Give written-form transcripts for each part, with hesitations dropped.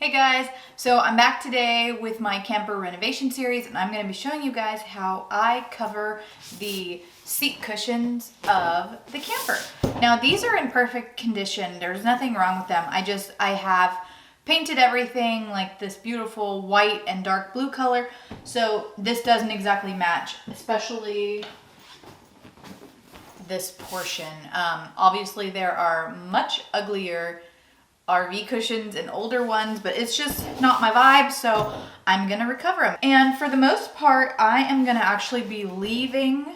Hey guys, so I'm back today with my camper renovation series, and I'm going to be showing you guys how I cover the seat cushions of the camper. Now these are in perfect condition. There's nothing wrong with them. I have painted everything like this beautiful white and dark blue color, so this doesn't exactly match, especially this portion. Obviously there are much uglier RV cushions and older ones, but it's just not my vibe, so I'm gonna recover them. And for the most part, I am gonna actually be leaving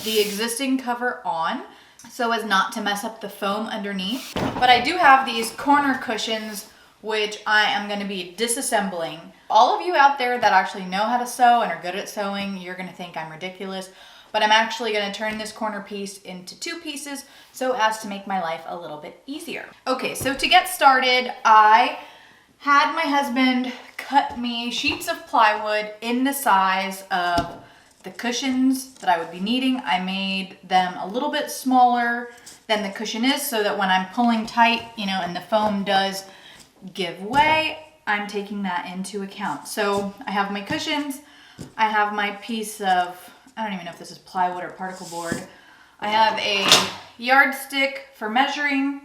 the existing cover on so as not to mess up the foam underneath. But I do have these corner cushions which I am gonna be disassembling. All of you out there that actually know how to sew and are good at sewing, you're gonna think I'm ridiculous, but I'm actually gonna turn this corner piece into two pieces so as to make my life a little bit easier. Okay, so to get started, I had my husband cut me sheets of plywood in the size of the cushions that I would be needing. I made them a little bit smaller than the cushion is so that when I'm pulling tight, and the foam does give way, I'm taking that into account. So I have my cushions, I have my piece of, I don't even know if this is plywood or particle board. I have a yardstick for measuring,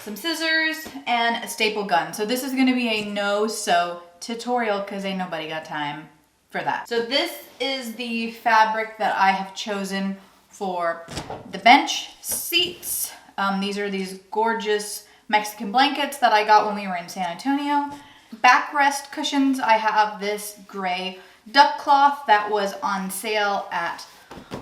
some scissors, and a staple gun. So this is gonna be a no-sew tutorial because ain't nobody got time for that. So this is the fabric that I have chosen for the bench seats. These are these gorgeous Mexican blankets that I got when we were in San Antonio. Backrest cushions, I have this gray duck cloth that was on sale at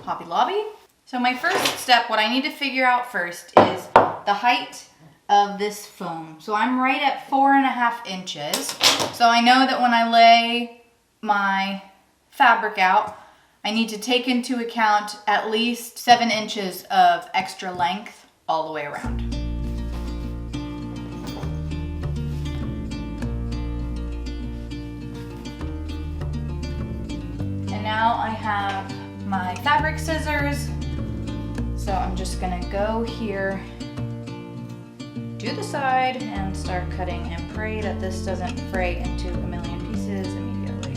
Hobby Lobby. So my first step, what I need to figure out first is the height of this foam. So I'm right at 4.5 inches. So I know that when I lay my fabric out, I need to take into account at least 7 inches of extra length all the way around. Now I have my fabric scissors, so I'm just gonna go here to the side and start cutting and pray that this doesn't fray into a million pieces immediately.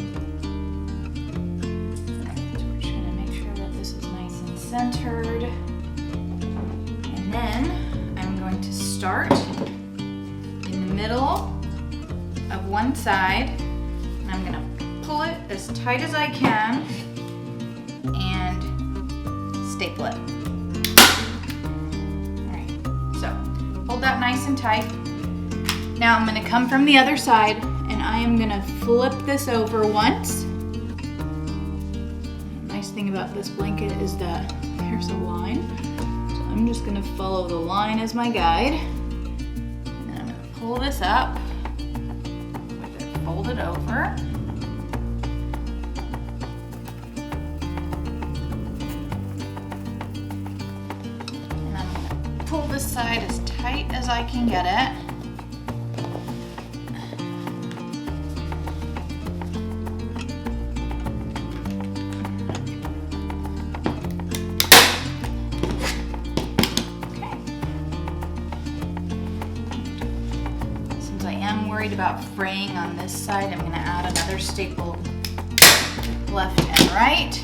So we're trying to make sure that this is nice and centered. And then I'm going to start in the middle of one side, and I'm gonna pull it as tight as I can and staple it. Alright, so hold that nice and tight. Now I'm going to come from the other side and I am going to flip this over once. The nice thing about this blanket is that there's a line. So I'm just going to follow the line as my guide. And then I'm going to pull this up with it folded over. Pull this side as tight as I can get it. Okay. Since I am worried about fraying on this side, I'm going to add another staple left and right.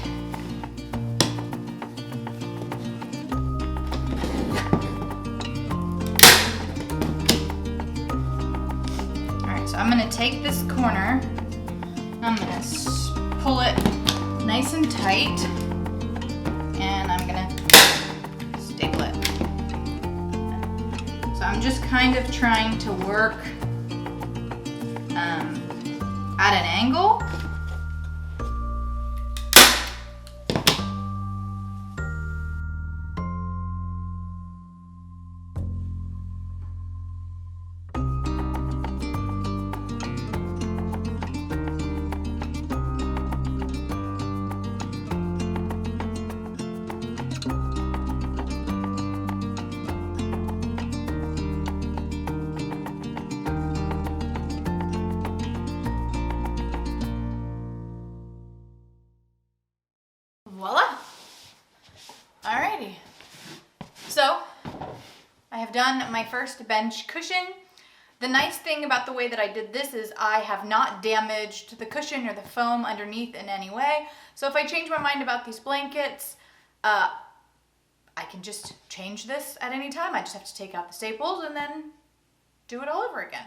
I'm going to take this corner, I'm going to pull it nice and tight, and I'm going to staple it. So I'm just kind of trying to work at an angle. Voila! Alrighty. So, I have done my first bench cushion. The nice thing about the way that I did this is I have not damaged the cushion or the foam underneath in any way. So if I change my mind about these blankets, I can just change this at any time. I just have to take out the staples and then do it all over again.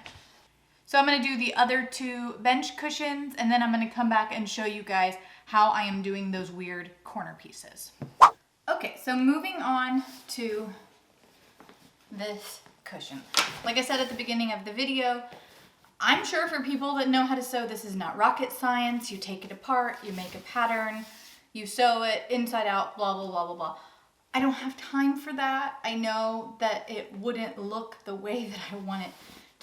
So I'm gonna do the other 2 bench cushions, and then I'm gonna come back and show you guys how I am doing those weird corner pieces. Okay, so moving on to this cushion. Like I said at the beginning of the video, I'm sure for people that know how to sew, this is not rocket science. You take it apart, you make a pattern, you sew it inside out, blah, blah, blah, blah, blah. I don't have time for that. I know that it wouldn't look the way that I want it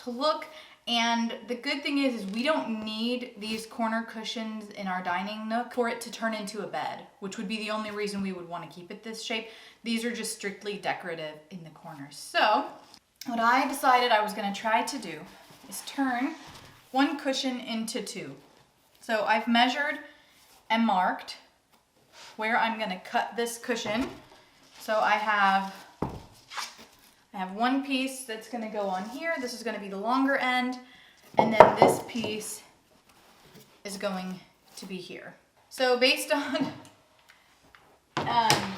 to look. And the good thing is we don't need these corner cushions in our dining nook for it to turn into a bed, which would be the only reason we would want to keep it this shape. These are just strictly decorative in the corners. So what I decided I was going to try to do is turn 1 cushion into 2. So I've measured and marked where I'm going to cut this cushion. So I have 1 piece that's going to go on here. This is going to be the longer end. And then this piece is going to be here. So based on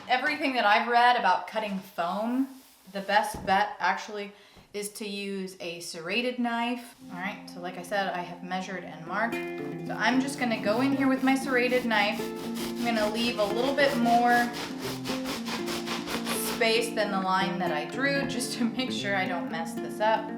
everything that I've read about cutting foam, the best bet actually is to use a serrated knife. All right, so like I said, I have measured and marked. So I'm just going to go in here with my serrated knife. I'm going to leave a little bit more space than the line that I drew, just to make sure I don't mess this up.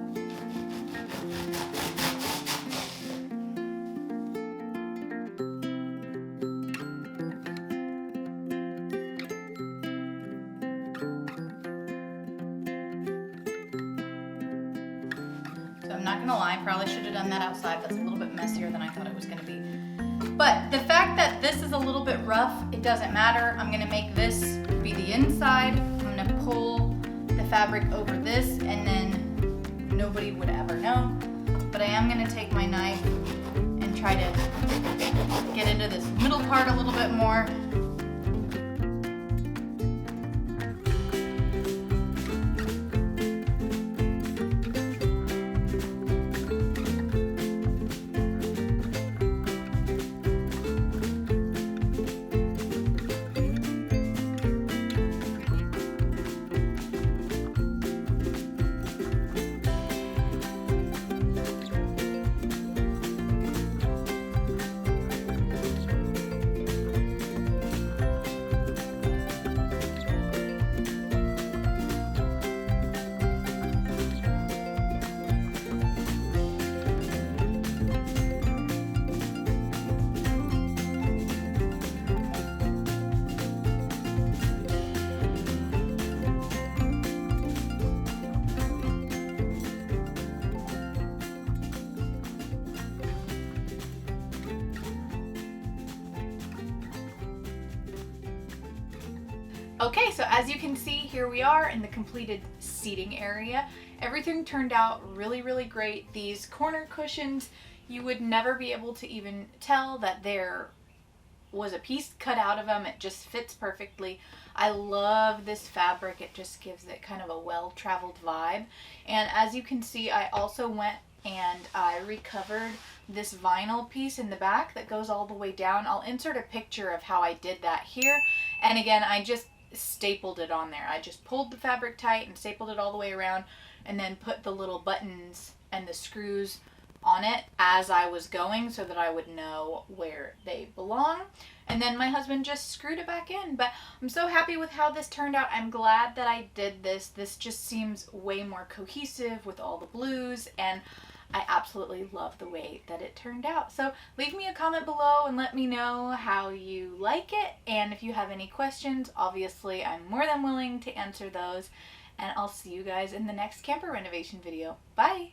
So I'm not gonna lie, I probably should have done that outside. That's a little bit messier than I thought it was gonna be. But the fact that this is a little bit rough, it doesn't matter. I'm gonna make this be the inside. I'm gonna pull the fabric over this, and then nobody would ever know. But I am gonna take my knife and try to get into this middle part a little bit more. Okay, so as you can see, here we are in the completed seating area. Everything turned out really, really great. These corner cushions, you would never be able to even tell that there was a piece cut out of them. It just fits perfectly. I love this fabric. It just gives it kind of a well-traveled vibe. And as you can see, I also went and I recovered this vinyl piece in the back that goes all the way down. I'll insert a picture of how I did that here. And again, I just stapled it on there. I just pulled the fabric tight and stapled it all the way around, and then put the little buttons and the screws on it as I was going so that I would know where they belong. And then my husband just screwed it back in. But I'm so happy with how this turned out. I'm glad that I did this. This just seems way more cohesive with all the blues, and I absolutely love the way that it turned out. So leave me a comment below and let me know how you like it. And if you have any questions, obviously I'm more than willing to answer those. And I'll see you guys in the next camper renovation video. Bye!